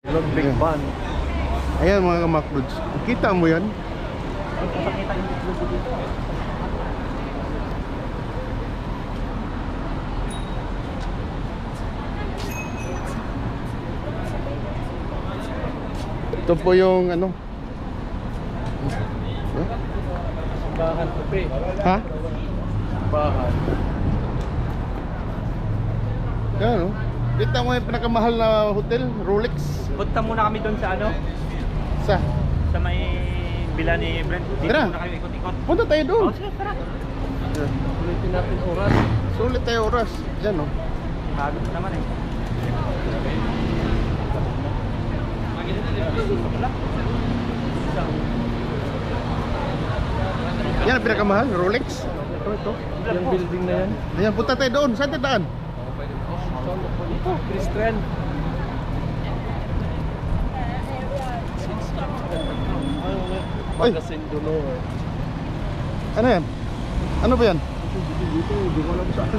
Big Ayan. Van. Ayan mga kamaklods. Kita mo yan? Papakita yung logo dito. Ito po yung ano. Bahan ko pe. Ha? Bahan. Yan o. Kita mo yung pinakamahal na hotel, Rolex. Punta muna kami doon sa ano? Sa? Sa may bila ni Brent. Dito Tara. muna kayo ikot-ikot. Punta tayo doon. Oh, sige, tara. Ulitin natin oras. Sulit tayo oras. Yan o. Pagod naman eh. Yan ang pinakamahal, Rolex. Ito. Yung building na yan. Ayan, punta tayo doon. Saan tayo daan? Ito, Christian. Ay. Magasin Dolor. Ano yan? Ano ba yan? Dito, hindi ko alam saan.